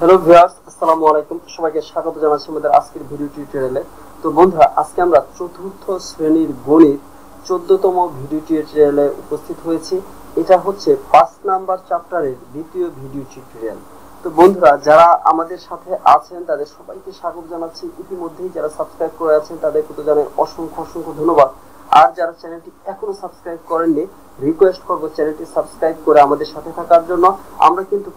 Hello viewers, আসসালামু আলাইকুম। সবাইকে স্বাগত জানাচ্ছি আমাদের আজকের ভিডিও টিউটোরিয়ালে। তো বন্ধুরা, আজকে আমরা চতুর্থ শ্রেণীর গণিত 14তম ভিডিও টিউটোরিয়ালে উপস্থিত হয়েছি। এটা হচ্ছে 5 নাম্বার চ্যাপ্টারের দ্বিতীয় ভিডিও টিউটোরিয়াল। তো বন্ধুরা, যারা আমাদের সাথে আছেন তাদের সবাইকে স্বাগত জানাচ্ছি। ইতিমধ্যেই যারা সাবস্ক্রাইব করে আছেন তাদেরকে তো জানাই অসংখ্য অসংখ্য ধন্যবাদ। আর যারা চ্যানেলটি এখনো সাবস্ক্রাইব করেননি, রিকোয়েস্ট করবো চ্যানেলটি সাবস্ক্রাইব করে আমাদের সাথে থাকার জন্য। আমরা কিন্তু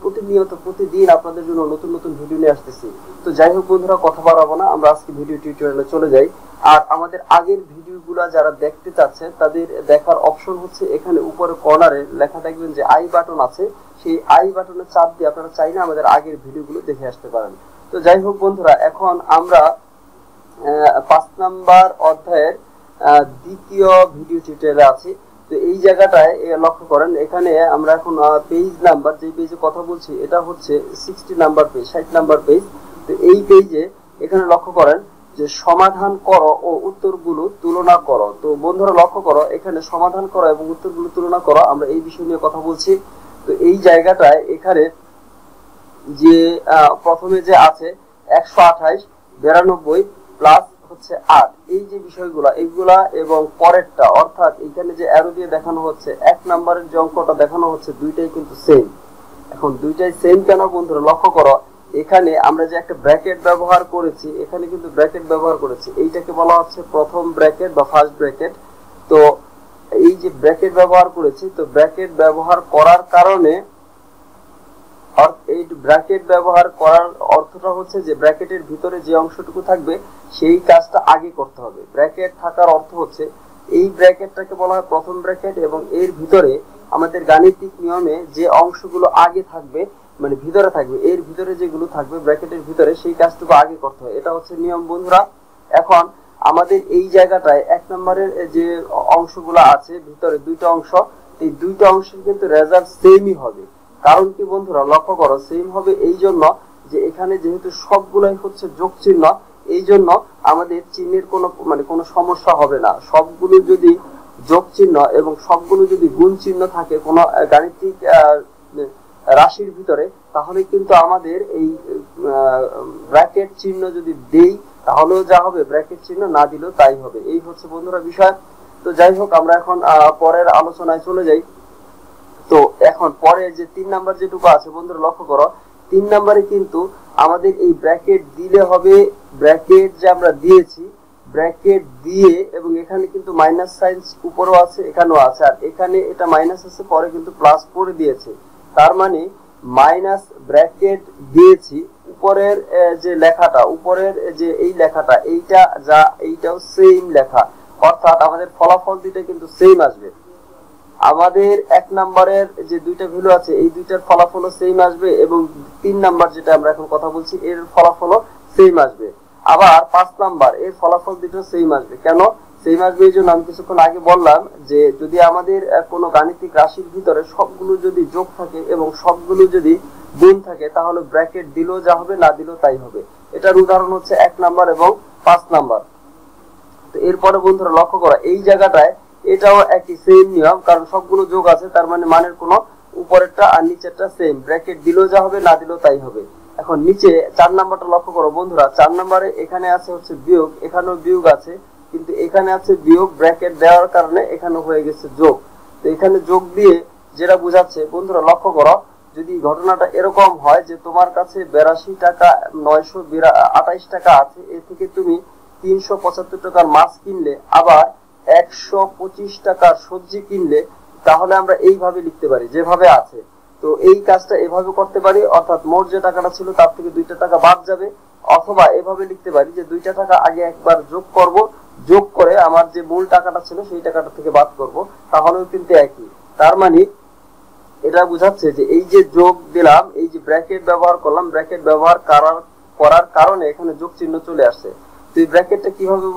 প্রতিদিন আপনাদের জন্য নতুন নতুন ভিডিও নিয়ে আসতেছি। তো যাই হোক বন্ধুরা, কথা বাড়াবো না, আমরা আজকে ভিডিও টিউটোরিয়ালে চলে যাই। আর আমাদের আগের ভিডিওগুলো যারা দেখতে চাচ্ছেন তাদের দেখার অপশন হচ্ছে এখানে উপরে কর্নারে লেখা দেখবেন যে আই বাটন আছে। সেই আই বাটনে চাপ দিয়ে আপনারা চাইলে আমাদের আগের ভিডিওগুলো দেখে আসতে পারেন। তো যাই হোক বন্ধুরা, এখন আমরা 5 নাম্বার অধ্যায়ের দ্বিতীয় ভিডিও টিউটোরিয়ালে আছি। তো এই জায়গাটায় লক্ষ্য করেন, এখানে আমরা এখন পেজ নাম্বার, যে পেজে কথা বলছি এটা হচ্ছে 60 নাম্বার পেজ, 60 নাম্বার পেজ। তো এই পেজে এখানে লক্ষ্য করেন যে সমাধান করো ও উত্তরগুলো তুলনা করো। তো বন্ধুরা লক্ষ্য করো, এখানে সমাধান করো এবং উত্তরগুলো তুলনা করো, আমরা এই বিষয় নিয়ে কথা বলছি। তো এই জায়গাটায় এখানে যে প্রথমে যে আছে 128, 92 প্লাস হচ্ছে 8, এই যে বিষয়গুলা এইগুলা এবং পরেরটা, অর্থাৎ এখানে যে অ্যারো দিয়ে দেখানো হচ্ছে 1 নাম্বারের যে অঙ্কটা দেখানো হচ্ছে দুইটাই কিন্তু সেম। এখন দুইটাই সেম কেন বন্ধুরা লক্ষ্য করো, এখানে আমরা যে একটা ব্র্যাকেট ব্যবহার করেছি, এখানে কিন্তু ব্র্যাকেট ব্যবহার করেছি, এইটাকে বলা হচ্ছে প্রথম ব্র্যাকেট বা ফার্স্ট ব্র্যাকেট। তো এই যে ব্র্যাকেট ব্যবহার করেছি, তো ব্র্যাকেট ব্যবহার করার কারণে এই ব্র্যাকেট ব্যবহার করার অর্থটা হচ্ছে যে ব্র্যাকেটের ভিতরে যে অংশটুকু থাকবে সেই কাজটা আগে করতে হবে। ব্র্যাকেট থাকার অর্থ হচ্ছে এই ব্র্যাকেটটাকে বলা হয় প্রথম ব্র্যাকেট, এবং এর ভিতরে আমাদের গাণিতিক নিয়মে যে অংশগুলো আগে থাকবে, মানে ভিতরে থাকবে, এর ভিতরে যেগুলো থাকবে ব্র্যাকেটের ভিতরে সেই কাজটুকু আগে করতে হয়। এটা হচ্ছে নিয়ম বন্ধুরা। এখন আমাদের এই জায়গাটায় 1 নম্বরের যে অংশগুলো আছে ভিতরে দুইটা অংশ, এই দুইটা অংশের কিন্তু রেজাল্ট সেমই হবে। কারণ কি বন্ধুরা লক্ষ্য করো, সেম হবে এই জন্য যে এখানে যেহেতু সবগুলাই হচ্ছে যোগ চিহ্ন, এই জন্য আমাদের চিহ্নের কোনো সমস্যা হবে না। সবগুলো যদি যোগ চিহ্ন এবং সবগুলো যদি গুণ চিহ্ন থাকে কোনো গাণিতিক রাশির ভিতরে, তাহলে কিন্তু আমাদের এই ব্র্যাকেট চিহ্ন যদি দেই তাহলেও যা হবে, ব্র্যাকেট চিহ্ন না দিলেও তাই হবে। এই হচ্ছে বন্ধুরা বিষয়। তো যাই হোক, আমরা এখন পরের আলোচনায় চলে যাই। তো এখন পরে যে 3 নাম্বার যেটুকু আছে বন্ধুরা লক্ষ্য করো, 3 নাম্বারে কিন্তু আমাদের এই ব্র্যাকেট দিলে হবে, ব্র্যাকেট যে আমরা দিয়েছি ব্র্যাকেট দিয়ে, এবং এখানে কিন্তু মাইনাস সাইন উপরেও আছে এখানেও আছে, আর এখানে এটা মাইনাস আছে পরে কিন্তু প্লাস করে দিয়েছে। তার মানে মাইনাস ব্র্যাকেট দিয়েছি, উপরের যে লেখাটা, উপরের যে এই লেখাটা, এইটা যা এইটাও সেম লেখা, অর্থাৎ আমাদের ফলাফল দুইটা কিন্তু সেম আসবে। আমাদের 1 নাম্বারের যে দুইটা ভ্যালু আছে এই দুইটার ফলাফলও সেম আসবে, এবং 3 নাম্বার যেটা আমরা এখন কথা বলছি এর ফলাফলও সেম আসবে। আবার 5 নাম্বার এর ফলাফল দুটো সেম আসবে। কেন সেম আসবে? এই জন্য আমি কিছুক্ষণ আগে বললাম যে যদি আমাদের কোনো গাণিতিক রাশির ভিতরে সবগুলো যদি যোগ থাকে এবং সবগুলো যদি গুণ থাকে, তাহলে ব্র্যাকেট দিলেও যা হবে, না দিলেও তাই হবে। এটার উদাহরণ হচ্ছে 1 নাম্বার এবং 5 নাম্বার। তো এরপরে বন্ধুরা লক্ষ্য করা, এই জায়গাটায় এটাও একই সেম নিয়ম, কারণ সবগুলো যোগ আছে, তার মানে মানের কোনো উপরেরটা আর নিচেরটা সেম, ব্র্যাকেট দিলেও যা হবে, না দিলেও তাই হবে। এখন নিচে 4 নাম্বারটা লক্ষ্য করো বন্ধুরা, 4 নাম্বারে এখানে আছে হচ্ছে বিয়োগ, এখানেও বিয়োগ আছে, কিন্তু এখানে আছে বিয়োগ, ব্র্যাকেট দেওয়ার কারণে এখানে হয়ে গেছে যোগ। তো এখানে যোগ দিয়ে যেটা বোঝাচ্ছে বন্ধুরা লক্ষ্য করো, যদি ঘটনাটা এরকম হয় যে তোমার কাছে 82 টাকা 928 টাকা আছে, এ থেকে তুমি 375 টাকার মাছ কিনলে, আবার 125 টাকার সবজি কিনলে, তাহলে আমরা এইভাবে লিখতে পারি যেভাবে আছে। তো এই কাজটা এভাবে করতে পারি, অর্থাৎ মোট যে টাকাটা ছিল তার থেকে 2টা টাকা বাদ যাবে। অথবা এভাবে লিখতে পারি যে 2টা টাকা আগে একবার যোগ করব, যোগ করে আমার যে মূল টাকাটা ছিল সেই টাকাটা থেকে বাদ করব, তাহলেও কিন্তু একই। তার মানে এটা বোঝাচ্ছে যে এই যে যোগ দিলাম, এই যে ব্র্যাকেট ব্যবহার করলাম, ব্র্যাকেট ব্যবহার করার কারণে এখানে যোগ চিহ্ন চলে আসছে। তো এই ব্র্যাকেটটা কিভাবে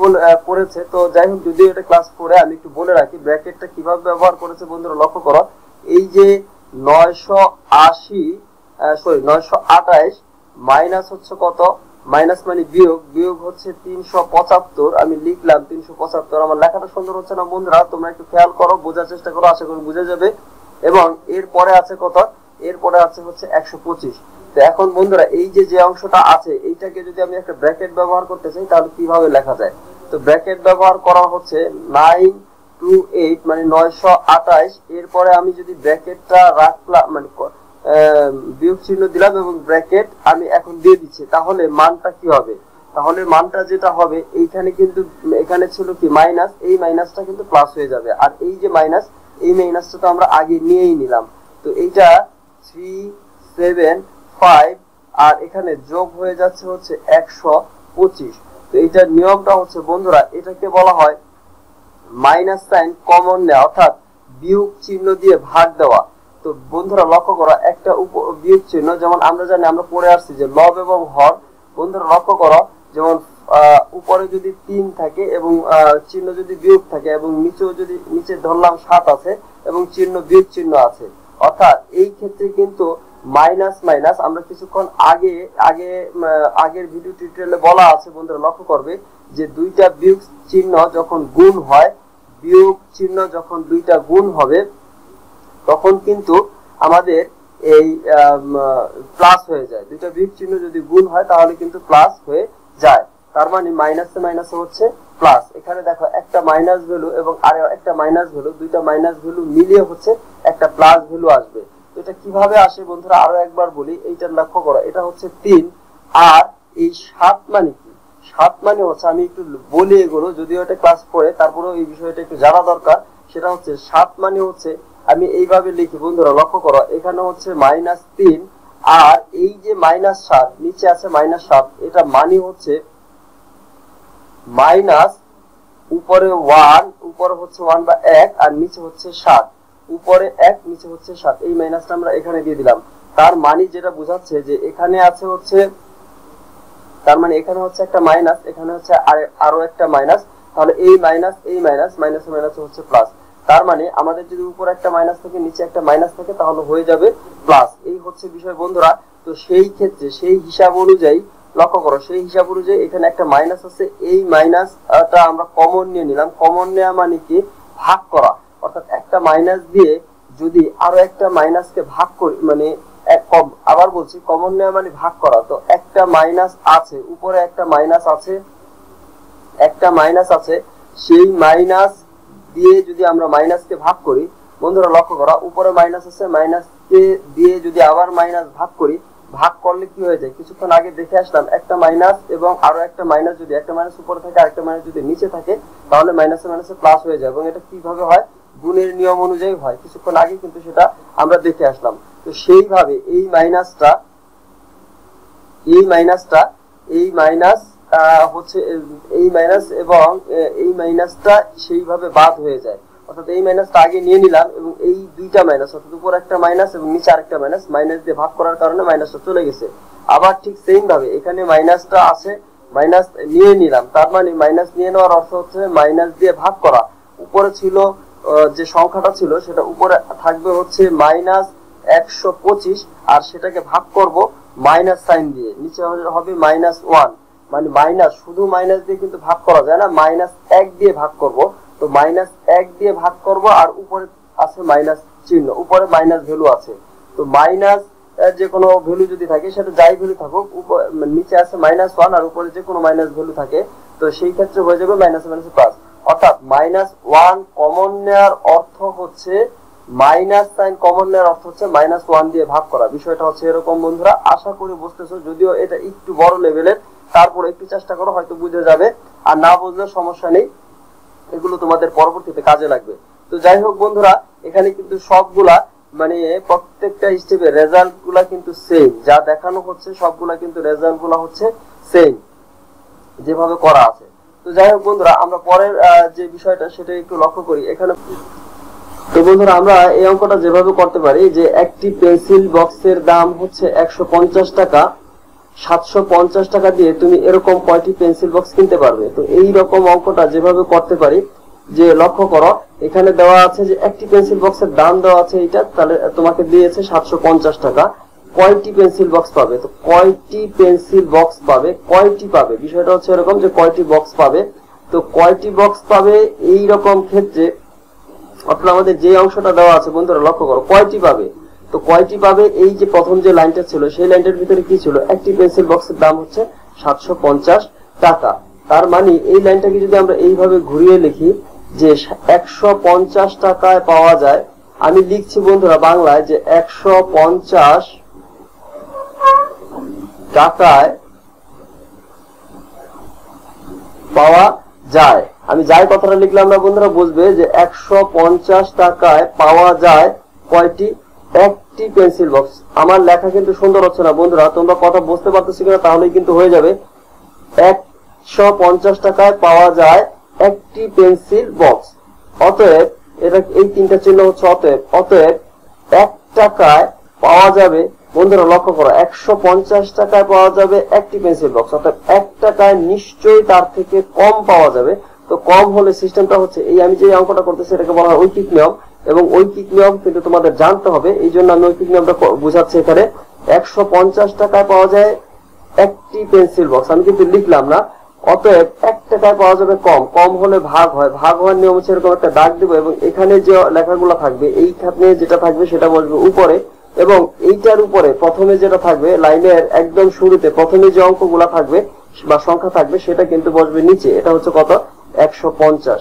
করেছে, তো যাই হোক, যদিও এটা ক্লাস 4 আমি একটু বলে রাখি ব্র্যাকেটটা কিভাবে ব্যবহার করেছে বন্ধুরা লক্ষ্য করো। এই যে 928 মাইনাস হচ্ছে কত, মাইনাস মানে বিয়োগ, বিয়োগ হচ্ছে 375, আমি লিখলাম 375। আমার লেখাটা সুন্দর হচ্ছে না বন্ধুরা, তোমরা একটু খেয়াল করো, বোঝার চেষ্টা করো, আশা করি বুঝে যাবে। এবং এরপরে আছে কত, এরপরে আছে হচ্ছে 125। তো এখন বন্ধুরা এই যে অংশটা আছে এইটাকে যদি আমি একটা ব্র্যাকেট ব্যবহার করতে চাই তাহলে কিভাবে লেখা যায়? তো ব্র্যাকেট ব্যবহার করা হচ্ছে 928 মানে 928, এরপরে আমি যদি ব্র্যাকেটটা রাখলাম মানে বিয়োগ চিহ্ন দিলাম এবং ব্র্যাকেট আমি এখন দিয়ে দিচ্ছি, তাহলে মানটা কি হবে? তাহলে মানটা যেটা হবে এইখানে কিন্তু এখানে ছিল কি মাইনাস, এই মাইনাসটা কিন্তু প্লাস হয়ে যাবে, আর এই যে মাইনাস এই মাইনাসটা তো আমরা আগে নিয়েই নিলাম। তো এইটা 375 আর এখানে যোগ হয়ে যাচ্ছে হচ্ছে 125। তো এইটার নিয়মটা হচ্ছে বন্ধুরা এটাকে বলা হয় মাইনাস সাইন কমন নেওয়া, অর্থাৎ বিয়োগ চিহ্ন দিয়ে ভাগ দেওয়া। তো বন্ধুরা লক্ষ্য করো একটা বিয়োগ চিহ্ন, যেমন আমরা জানি আমরা পড়ে আসছি যে লব এবং হর। বন্ধুরা লক্ষ্য করো যেমন উপরে যদি 3 থাকে এবং চিহ্ন যদি বিয়োগ থাকে এবং নিচেও যদি নিচে ধরলাম 7 আছে এবং চিহ্ন বিয়োগ চিহ্ন আছে, অর্থাৎ এই ক্ষেত্রে কিন্তু মাইনাস মাইনাস আমরা কিছুক্ষণ আগের ভিডিও টিউটোরিয়ালে বলা আছে বন্ধুরা লক্ষ্য করবে যে দুইটা বিয়োগ চিহ্ন যখন গুণ হয়, বিয়োগ চিহ্ন যখন দুইটা গুণ হবে তখন কিন্তু আমাদের এই প্লাস হয়ে যায়। দুইটা বিয়োগ চিহ্ন যদি গুণ হয় তাহলে কিন্তু প্লাস হয়ে যায়, তার মানে মাইনাসে মাইনাসে হচ্ছে প্লাস। এখানে দেখো একটা মাইনাস ভ্যালু এবং আরো একটা মাইনাস ভ্যালু, দুইটা মাইনাস ভ্যালু মিলিয়ে হচ্ছে একটা প্লাস ভ্যালু আসবে। তো এটা কিভাবে আসে বন্ধুরা আরো একবার বলি, এইটা লক্ষ্য করো এটা হচ্ছে 3 আর এই 7 মানে কি? 7 মানে হচ্ছে আমি একটু বলি এগুলো যদিও এটা ক্লাস পড়ে তারপরেও এই বিষয়টা একটু জানা দরকার। সেটা হচ্ছে 7 মানে হচ্ছে আমি এইভাবে লিখি বন্ধুরা লক্ষ্য করো এখানে হচ্ছে -3 আর এই যে -7 নিচে আছে -7, এটা মানে হচ্ছে মাইনাস উপরে 1, উপরে হচ্ছে 1 বা 1 আর নিচে হচ্ছে 7, উপরে 1 নিচে হচ্ছে 7, এই মাইনাসটা আমরা এখানে দিয়ে দিলাম। তার মানে যেটা বোঝাচ্ছে যে এখানে আছে হচ্ছে, তার মানে এখানে হচ্ছে একটা মাইনাস, এখানে হচ্ছে আরো একটা মাইনাস, তাহলে এই মাইনাস মাইনাসে মাইনাসে হচ্ছে প্লাস। তার মানে আমাদের যদি উপরে একটা মাইনাস থাকে নিচে একটা মাইনাস থাকে তাহলে হয়ে যাবে প্লাস। এই হচ্ছে বিষয় বন্ধুরা। তো সেই ক্ষেত্রে সেই হিসাব অনুযায়ী লক্ষ্য করো, সেই হিসাব অনুযায়ী এখানে একটা মাইনাস আছে, এই মাইনাসটা আমরা কমন নিয়ে নিলাম। কমন নেওয়া মানে কি? ভাগ করা, অর্থাৎ একটা মাইনাস দিয়ে যদি আরো একটা মাইনাসকে ভাগ করি, মানে আবার বলছি কমন নেওয়া মানে ভাগ করা। তো একটা মাইনাস আছে, উপরে একটা মাইনাস আছে, একটা মাইনাস আছে, সেই মাইনাস দিয়ে যদি আমরা মাইনাসকে ভাগ করি বন্ধুরা লক্ষ্য করা উপরে মাইনাস আছে, মাইনাসকে দিয়ে যদি আবার মাইনাস ভাগ করি, ভাগ করলে কি হয়ে যায়? কিছুক্ষণ আগে দেখে আসলাম একটা মাইনাস এবং আরো একটা মাইনাস, যদি একটা মাইনাস উপরে থাকে আরেকটা মাইনাস যদি নিচে থাকে তাহলে মাইনাসে মাইনাসে প্লাস হয়ে যায়, এবং এটা কিভাবে হয়? গুণের নিয়ম অনুযায়ী হয়। কিছুক্ষণ আগে কিন্তু সেটা আমরা দেখে আসলাম। তো সেইভাবে এই মাইনাসটা এই মাইনাস হচ্ছে এই মাইনাস এবং এই মাইনাসটা সেইভাবে বাদ হয়ে যায়, অর্থাৎ এই মাইনাসটা আগে নিয়ে নিলাম এবং এই দুইটা মাইনাস অর্থাৎ উপর একটা মাইনাস এবং নিচে আরেকটা মাইনাস, মাইনাস দিয়ে ভাগ করার কারণে মাইনাসটা চলে গেছে। আবার ঠিক সেম ভাবে এখানে মাইনাসটা আছে, মাইনাস নিয়ে নিলাম, তার মানে মাইনাস নিয়ে নেওয়ার অর্থ হচ্ছে মাইনাস দিয়ে ভাগ করা। উপরে ছিল যে সংখ্যাটা ছিল সেটা উপরে থাকবে হচ্ছে -125 আর সেটাকে ভাগ করব মাইনাস সাইন দিয়ে, নিচে হবে -1, মানে মাইনাস, শুধু মাইনাস দিয়ে কিন্তু ভাগ করা যায় না, -1 দিয়ে ভাগ করব। তো -1 দিয়ে ভাগ করব আর উপরে আছে মাইনাস চিহ্ন, উপরে মাইনাস ভ্যালু আছে। তো মাইনাস যে কোনো ভ্যালু যদি থাকে সেটা যাই ভ্যালু থাকুক, নিচে আছে -1 আর উপরে যে কোনো মাইনাস ভ্যালু থাকে, তো সেই ক্ষেত্রে হয়ে যাবে মাইনাস মাইনাস প্লাস। অর্থাৎ -1 কমন নেওয়ার অর্থ হচ্ছে মাইনাস সাইন কমন নেওয়ার অর্থ হচ্ছে -1 দিয়ে ভাগ করা। বিষয়টা হচ্ছে এরকম বন্ধুরা, আশা করি বুঝতেছো, যদিও এটা একটু বড় লেভেলের, তারপরে একটু চেষ্টা করো হয়তো বুঝে যাবে, আর না বুঝলে সমস্যা নেই, এগুলো তোমাদের পরবর্তীতে কাজে লাগবে। তো যাই হোক বন্ধুরা, এখানে কিন্তু সবগুলা মানে প্রত্যেকটা স্টেপের রেজাল্ট গুলা কিন্তু সেম, যা দেখানো হচ্ছে সবগুলা কিন্তু রেজাল্ট গুলা হচ্ছে সেম যেভাবে করা আছে। তো যাই হোক বন্ধুরা, আমরা পরের যে বিষয়টা সেটা একটু লক্ষ্য করি এখানে। তো বন্ধুরা, আমরা এই অঙ্কটা যেভাবে করতে পারি যে একটি পেন্সিল বক্সের দাম হচ্ছে 150 টাকা, 750 টাকা দিয়ে তুমি এরকম কয়টি পেন্সিল বক্স কিনতে পারবে। তো এই রকম অঙ্কটা যেভাবে করতে পারি, যে লক্ষ্য করো এখানে দেওয়া আছে যে একটি পেন্সিল বক্সের দাম দেওয়া আছে এইটা, তাহলে তোমাকে দিয়েছে 750 টাকা, কয়টি পেন্সিল বক্স পাবে? তো কয়টি পেন্সিল বক্স পাবে, কয়টি পাবে, বিষয়টা হচ্ছে এরকম যে কয়টি বক্স পাবে। তো কয়টি বক্স পাবে এই রকম ক্ষেত্রে, অর্থাৎ আমাদের যে অংশটা দেওয়া আছে বন্ধুরা লক্ষ্য করো কয়টি পাবে, তো কয়টি পাবে? এই যে প্রথম যে লাইনটা ছিল সেই লাইনটার ভিতরে কি ছিল? একটি পেন্সিল বক্সের দাম হচ্ছে 750 টাকা। তার মানে এই লাইনটাকে যদি আমরা এইভাবে ঘুরিয়ে লিখি যে 150 টাকায় পাওয়া যায়, আমি লিখছি বন্ধুরা বাংলায় যে 150 টাকায় পাওয়া যায়। আমি যাই কথাটা লিখলাম না বন্ধুরা, বুঝবে যে 150 টাকায় পাওয়া যায় কয়টি? একটি পেন্সিল বক্স। আমার লেখা কিন্তু সুন্দর হচ্ছে না বন্ধুরা, তোমরা কথা বুঝতে পারতেছি কিনা তাহলেই কিন্তু হয়ে যাবে। 150 টাকায় পাওয়া যায় একটি পেন্সিল বক্স। অতএব এটা এই তিনটা চিহ্ন হচ্ছে অতএব। অতএব 1 টাকায় পাওয়া যাবে বন্ধুরা, লক্ষ্য করো, 150 টাকায় পাওয়া যাবে একটি পেন্সিল বক্স। অর্থাৎ 1 টাকায় নিশ্চয়ই তার থেকে কম পাওয়া যাবে। তো কম হলে সিস্টেমটা হচ্ছে এই, আমি যে অঙ্কটা করতেছি এটাকে বলা হয় ঐকিক নিয়ম, এবং ঐকিক নিয়ম কিন্তু তোমাদের জানতে হবে। এই জন্য আমি ঐকিক নিয়মটা বুঝাচ্ছি এখানে। 150 টাকায় পাওয়া যায় একটি পেন্সিল বক্স, আমি কিন্তু লিখলাম না। অতএব 1 টাকায় পাওয়া যাবে কম। কম হলে ভাগ হয়, ভাগ হওয়ার নিয়ম হচ্ছে এরকম একটা দাগ দিব, এবং এখানে যে লেখাগুলো থাকবে এইখানে যেটা থাকবে সেটা বসবে উপরে, এবং এইটার উপরে প্রথমে যেটা থাকবে লাইনের একদম শুরুতে প্রথমে যে অঙ্কগুলো থাকবে বা সংখ্যা থাকবে সেটা কিন্তু বসবে নিচে। এটা হচ্ছে কত? 150।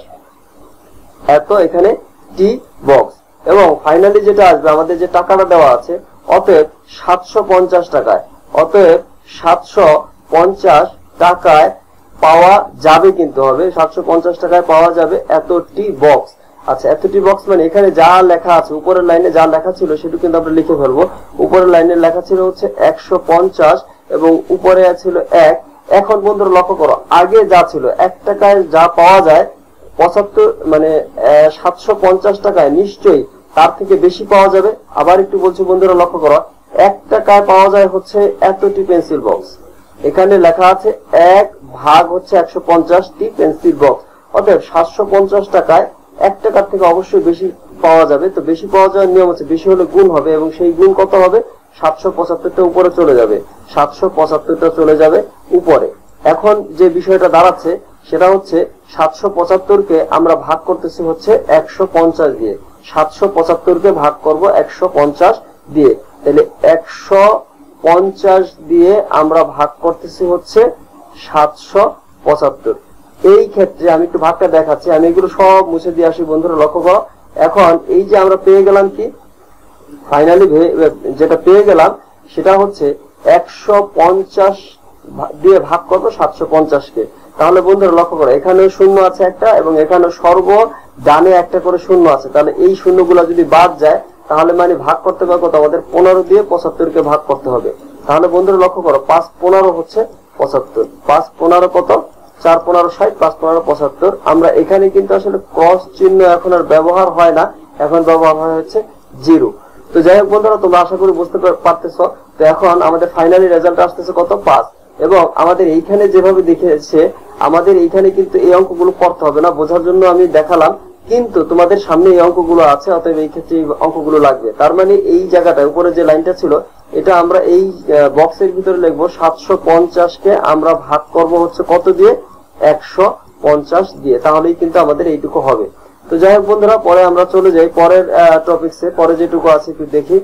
এত এখানে টি বক্স। এবং ফাইনালি যেটা আসবে আমাদের যে টাকাটা দেওয়া আছে, অতএব 750 টাকায়, অতএব 750 টাকায় পাওয়া যাবে, কিন্তু হবে 750 টাকায় পাওয়া যাবে এতটি বক্স। আচ্ছা, এতটি বক্স মানে এখানে যা লেখা আছে উপরের লাইনে যা লেখা ছিল সেটা কিন্তু আমরা লিখে ফেলবো। উপরের লাইনে লেখা ছিল হচ্ছে 150 এবং উপরে ছিল 1। এখন বন্ধুরা লক্ষ্য করো, আগে যা ছিল 1 টাকায় যা পাওয়া যায় 75 মানে 750 টাকায় নিশ্চয়ই তার থেকে বেশি পাওয়া যাবে। আবার একটু বলছি বন্ধুরা লক্ষ্য করো, 1 টাকায় পাওয়া যায় হচ্ছে এতটি পেন্সিল বক্স। এখানে লেখা আছে 1 ভাগ হচ্ছে 150টি পেন্সিল বক্স। অতএব 750 টাকায় 1 টাকার থেকে অবশ্যই বেশি পাওয়া যাবে। তো বেশি পাওয়া যাওয়ার নিয়ম হচ্ছে বেশি হলে গুণ হবে, এবং সেই গুণ কত হবে? 775টা উপরে চলে যাবে, 775টা চলে যাবে উপরে। এখন যে বিষয়টা দাঁড়াচ্ছে সেটা হচ্ছে 775কে আমরা ভাগ করতেছি হচ্ছে 150 দিয়ে। 775কে ভাগ করব 150 দিয়ে, তাহলে 150 দিয়ে আমরা ভাগ করতেছি হচ্ছে 775। এই ক্ষেত্রে আমি একটু ভাগটা দেখাচ্ছি, আমি এগুলো সব মুছে দিয়ে আসি বন্ধুরা, লক্ষ্য করো। এখন এই যে আমরা পেয়ে গেলাম কি, ফাইনালি যেটা পেয়ে গেলাম সেটা হচ্ছে 150 দিয়ে ভাগ করবো 750কে। তাহলে বন্ধুরা লক্ষ্য করো, এখানে শূন্য আছে একটা, এবং এখানে সর্ব ডানে একটা করে শূন্য আছে। তাহলে এই শূন্যগুলো যদি বাদ যায় তাহলে মানে ভাগ করতে হবে কত? আমাদের 15 দিয়ে 75কে ভাগ করতে হবে। তাহলে বন্ধুরা লক্ষ্য করো, 5 15 হচ্ছে 75। 5 15 কত? 4 15 60, 5 15 75। আমরা এখানে কিন্তু আসলে ক্রস চিহ্ন এখন আর ব্যবহার হয় না, এখন ব্যবহার হয় হচ্ছে 0। তো যাই হোক বন্ধুরা, তোমরা আশা করি বুঝতে পারতেছো। তো এখন আমাদের ফাইনালি রেজাল্ট আসতেছে কত? 5। এবং আমাদের এইখানে যেভাবে দেখেছে, আমাদের এইখানে কিন্তু এই অঙ্কগুলো করতে হবে না, বোঝার জন্য আমি দেখালাম, কিন্তু তোমাদের সামনে এই অঙ্কগুলো আছে, অতএব এই ক্ষেত্রে এই অঙ্কগুলো লাগবে। তার মানে এই জায়গাটায় উপরে যে লাইনটা ছিল এটা আমরা এই বক্সের ভিতরে লিখবো 750কে আমরা ভাগ করব হচ্ছে কত দিয়ে? 150 দিয়ে। তাহলেই কিন্তু আমাদের এইটুকু হবে। তো যাই হোক বন্ধুরা, পরে আমরা চলে যাই পরের টপিকসে। পরে যেটুকু আছে একটু দেখি।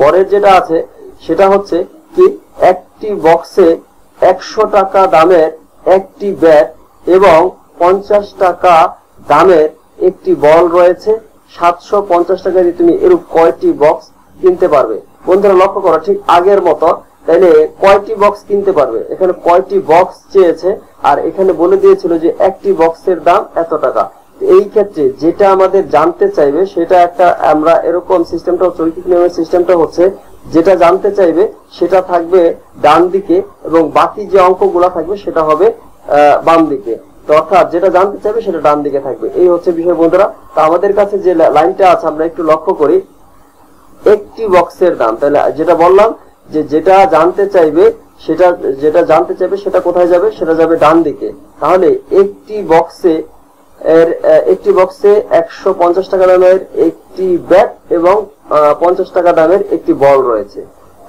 পরের যেটা আছে সেটা হচ্ছে কি, একটি বক্সে 100 টাকা দামের একটি ব্যাট এবং 50 টাকা দামের একটি বল রয়েছে। 750 টাকা দিয়ে তুমি এরূপ কয়টি বক্স কিনতে পারবে? বন্ধুরা লক্ষ্য করো, ঠিক আগের মতো। তাইলে কয়টি বক্স কিনতে পারবে? এখানে কয়টি বক্স চেয়েছে, আর এখানে বলে দিয়েছিল যে একটি বক্সের দাম এত টাকা। এই ক্ষেত্রে যেটা আমাদের জানতে চাইবে সেটা একটা, আমরা এরকম সিস্টেমটা হচ্ছে ঐকিক নিয়মের সিস্টেমটা হচ্ছে, যেটা জানতে চাইবে সেটা থাকবে ডান দিকে, এবং বাকি যে অঙ্কগুলো থাকবে সেটা হবে বাম দিকে। তো অর্থাৎ যেটা জানতে চাইবে সেটা ডান দিকে থাকবে। এই হচ্ছে বিষয় বন্ধুরা। তো আমাদের কাছে যে লাইনটা আছে আমরা একটু লক্ষ্য করি, একটি বক্সের দাম। তাহলে যেটা বললাম যে যেটা জানতে চাইবে সেটা কোথায় যাবে? সেটা যাবে ডান দিকে। তাহলে একটি বক্সে 150 টাকা দামের একটি ব্যাট এবং 50 টাকা দামের একটি বল রয়েছে।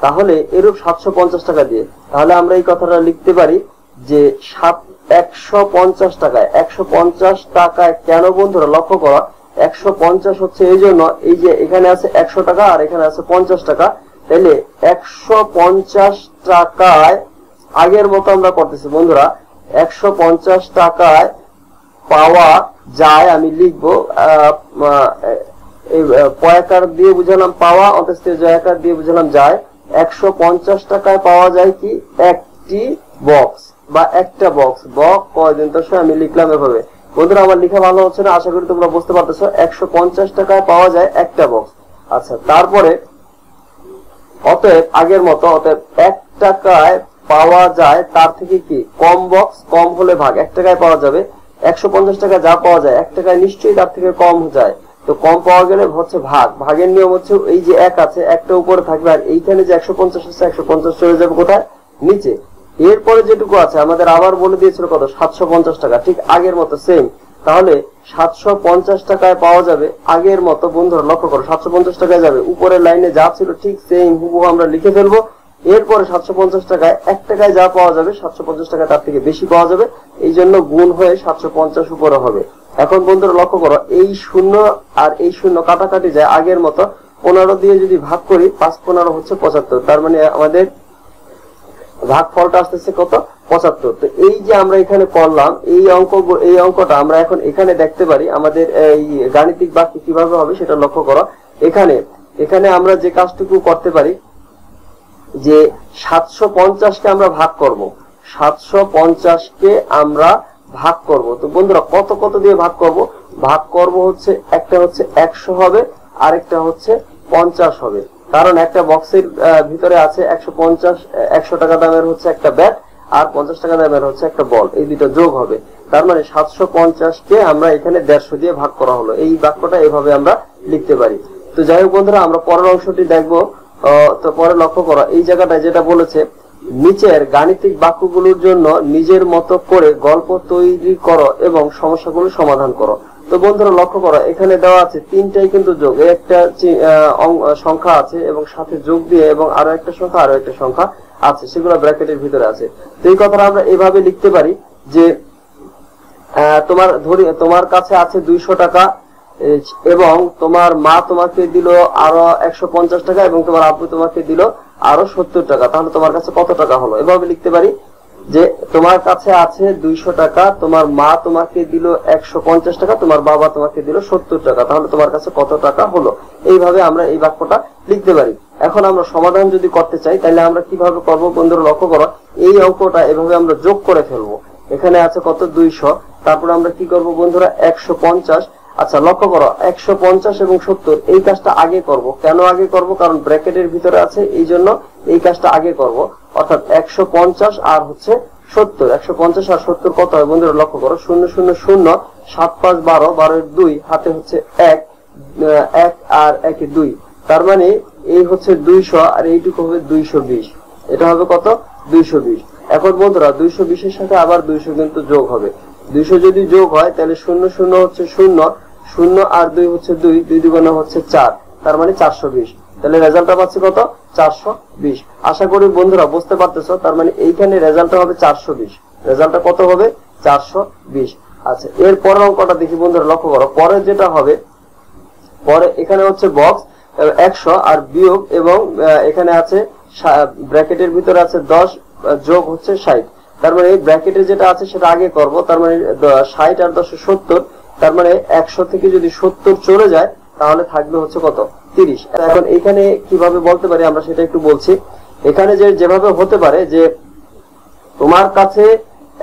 তাহলে এরূপ 750 টাকা দিয়ে, তাহলে আমরা এই কথাটা লিখতে পারি যে 150 টাকায়, 150 টাকায় কেন বন্ধুরা লক্ষ্য করো, 150 হচ্ছে এই জন্য এই যে এখানে আছে 100 টাকা আর এখানে আছে 50 টাকা, তাহলে 150 টাকায় আগের মতো আমরা করতেছি বন্ধুরা। 150 টাকায় পাওয়া যায়, আমি লিখবো পয়াকার দিয়ে বুঝালাম পাওয়া, অন্তস্থীয় জয়াকার দিয়ে বুঝালাম যায়। 150 টাকায় পাওয়া যায় কি একটি বক্স বা একটা বক্স। কয়দিন তো আমি লিখলাম এভাবে বন্ধুরা। আমার লেখা ভালো হচ্ছে না, আশা করি তোমরা বুঝতে পারতেছো। 150 টাকায় পাওয়া যায় একটা বক্স। আচ্ছা, তারপরে অতএব আগের মতো, অতএব 1 টাকায় পাওয়া যায় তার থেকে কি কম বক্স, কম হলে ভাগ। 1 টাকায় পাওয়া যাবে, 150 টাকায় যা পাওয়া যায় 1 টাকায় নিশ্চয়ই তার থেকে কম যায়, তো কম পাওয়া গেলে হচ্ছে ভাগ। ভাগের নিয়ম হচ্ছে এই যে 1 আছে, একটা উপরে থাকবে, আর এইখানে যে 150 আছে 150 চলে যাবে কোথায়, নিচে। এরপরে যেটুকু আছে আমাদের আবার বলে দিয়েছিল কত, 750 টাকা, ঠিক আগের মতো সেম। তাহলে 750 টাকায় পাওয়া যাবে আগের মতো। বন্ধুরা লক্ষ্য করো, 750 টাকায় যাবে, উপরের লাইনে যা ছিল ঠিক সেম হুবহু আমরা লিখে ফেলবো। এরপরে 750 টাকায় 1 টাকায় যা পাওয়া যাবে 750 টাকা তার থেকে বেশি পাওয়া যাবে, এই জন্য গুণ হয়ে 750 উপরে হবে। এখন বন্ধুরা লক্ষ্য করো, এই শূন্য আর এই শূন্য কাটাকাটি যায় আগের মতো। 15 দিয়ে যদি ভাগ করি, 5 15 হচ্ছে 75, তার মানে আমাদের ভাগফলটা আসতেছে কত, 75। তো এই যে আমরা এখানে করলাম এই অঙ্কটা আমরা এখন এখানে দেখতে পারি। আমাদের এই গাণিতিক বাক্য কিভাবে হবে সেটা লক্ষ্য করো। এখানে আমরা যে কাজটুকু করতে পারি যে 750 কে আমরা ভাগ করব, 750 কে আমরা ভাগ করব। তো বন্ধুরা কত কত দিয়ে ভাগ করব, ভাগ করব হচ্ছে একটা হচ্ছে 100 হবে, আরেকটা হচ্ছে 50 হবে। কারণ একটা বক্সের ভিতরে আছে 100 টাকা দামের হচ্ছে একটা ব্যাট, আর 50 টাকা দামের হচ্ছে একটা বল, এই দুটো যোগ হবে। তার মানে 750 কে আমরা এখানে 150 দিয়ে ভাগ করা হলো। এই বাক্যটা এভাবে আমরা লিখতে পারি। তো যাই হোক বন্ধুরা, আমরা পরের অংশটি দেখবো। তো পরে লক্ষ্য করো, এই জায়গাটায় যেটা বলেছে, নিচের গাণিতিক বাক্যগুলোর জন্য নিজের মতো করে গল্প তৈরি করো এবং সমস্যাগুলো সমাধান করো। তো বন্ধুরা লক্ষ্য করো, এখানে দেওয়া আছে তিনটাই কিন্তু যোগ, একটা সংখ্যা আছে এবং সাথে যোগ দিয়ে এবং আরো একটা সংখ্যা আছে, সেগুলো ব্র্যাকেটের ভিতরে আছে। তো এই কথাটা আমরা এভাবে লিখতে পারি যে তোমার কাছে আছে 200 টাকা এবং তোমার মা তোমাকে দিল আরো 150 টাকা এবং তোমার আব্বু তোমাকে দিল আরো 70 টাকা, তাহলে তোমার কাছে কত টাকা হলো। এভাবে লিখতে পারি যে তোমার কাছে আছে 200 টাকা, তোমার মা তোমাকে দিল 150 টাকা, তোমার বাবা তোমাকে দিল 70 টাকা, তাহলে তোমার কাছে কত টাকা হলো। এইভাবে আমরা এই বাক্যটা লিখতে পারি। এখন আমরা সমাধান যদি করতে চাই তাহলে আমরা কিভাবে করব বন্ধুরা লক্ষ্য করো, এই অঙ্কটা এভাবে আমরা যোগ করে ফেলবো। এখানে আছে কত, 200, তারপর আমরা কি করব বন্ধুরা, 150। আচ্ছা লক্ষ্য করো, 150 এবং 70 এই কাজটা আগে করব। কেন আগে করব, কারণ ব্র্যাকেটের ভিতরে আছে এই জন্য এই কাজটা আগে করব। অর্থাৎ 150 আর হচ্ছে 70, 150 আর 70 কত হয় বন্ধুরা লক্ষ্য করো, 0 0 0, 7 5 12, 12 এর 2, হাতে হচ্ছে 1 আর 1 এ 2, তার মানে এই হচ্ছে 200 আর এইটুকু হবে 220। এটা হবে কত, 220। এখন বন্ধুরা 220 এর সাথে আবার 200 কিন্তু যোগ হবে। 200 যদি যোগ হয় তাহলে 0 0 হচ্ছে 0, 0 আর 2 হচ্ছে 2, 2 দুগুণে হচ্ছে 4, তার মানে 420। তাহলে রেজাল্টটা পাচ্ছি কত, 420। আশা করি বন্ধুরা বুঝতে পারতেছো। তার মানে এইখানে রেজাল্টটা হবে 420, রেজাল্টটা কত হবে, 420। আচ্ছা, এর পরের অঙ্কটা দেখি বন্ধুরা লক্ষ্য করো। পরে যেটা হবে, পরে এখানে হচ্ছে বক্স 100 আর বিয়োগ এবং এখানে আছে ব্র্যাকেটের ভিতরে আছে 10 যোগ হচ্ছে 60, তার মানে ব্র্যাকেটে যেটা আছে সেটা আগে করব। তার মানে 60 আর 10 70, তার মানে 100 থেকে যদি 70 চলে যায় তাহলে থাকবে হচ্ছে কত, 30। এখন এখানে কিভাবে বলতে পারি আমরা সেটা একটু বলছি। এখানে যেভাবে হতে পারে যে তোমার কাছে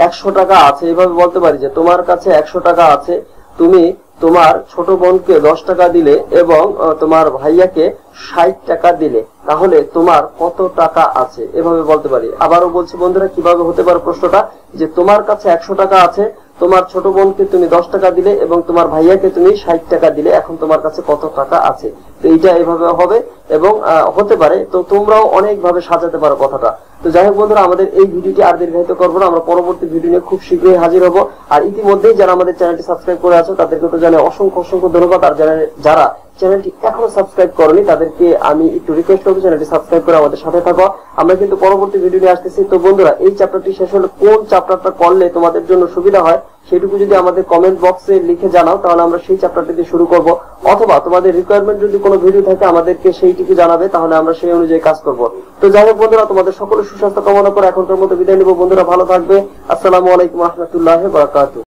100 টাকা আছে, এইভাবে বলতে পারি যে তোমার কাছে 100 টাকা আছে, তুমি তোমার ছোট বোনকে 10 টাকা দিলে এবং তোমার ভাইয়াকে 60 টাকা দিলে, তাহলে তোমার কত টাকা আছে, এভাবে বলতে পারি। আবারও বলছি বন্ধুরা কিভাবে হতে পারে প্রশ্নটা, যে তোমার কাছে 100 টাকা আছে, তোমার ছোট বোনকে তুমি 10 টাকা দিলে এবং তোমার ভাইয়াকে তুমি 60 টাকা দিলে, এখন তোমার কাছে কত টাকা আছে। তো এইটা এভাবে হবে এবং হতে পারে। তো তোমরাও অনেক ভাবে সাজাতে পারো কথাটা। তো যাই হোক বন্ধুরা, আমাদের এই ভিডিওটি আর দীর্ঘায়িত করবো না, আমরা পরবর্তী ভিডিও নিয়ে খুব শীঘ্রই হাজির হব। আর ইতিমধ্যেই যারা আমাদের চ্যানেলটি সাবস্ক্রাইব করে আছো তাদেরকে তো জানাই অসংখ্য ধন্যবাদ। আর যারা চ্যানেলটি এখনো সাবস্ক্রাইব করনি তাদেরকে আমি একটু রিকোয়েস্ট করবো চ্যানেলটি সাবস্ক্রাইব করে আমাদের সাথে থাকো। আমরা কিন্তু পরবর্তী ভিডিও নিয়ে আসতেছি। তো বন্ধুরা, এই চ্যাপ্টারটি শেষ হলে কোন চ্যাপ্টারটা করলে তোমাদের জন্য সুবিধা হয় সেটুকু যদি আমাদের কমেন্ট বক্সে লিখে জানাও তাহলে আমরা সেই চ্যাপ্টারটি দিয়ে শুরু করব, অথবা তোমাদের রিকোয়ারমেন্ট যদি কোনো ভিডিও থাকে আমাদেরকে সেইটিকে জানাবে, তাহলে আমরা সেই অনুযায়ী কাজ করব। তো যাই হোক বন্ধুরা, তোমাদের সকলের সুস্বাস্থ্য কামনা করে এখনকার মতো বিদায় নিব। বন্ধুরা ভালো থাকবে। আসসালামু আলাইকুম ওয়া রাহমাতুল্লাহি ওয়া বারাকাতুহু।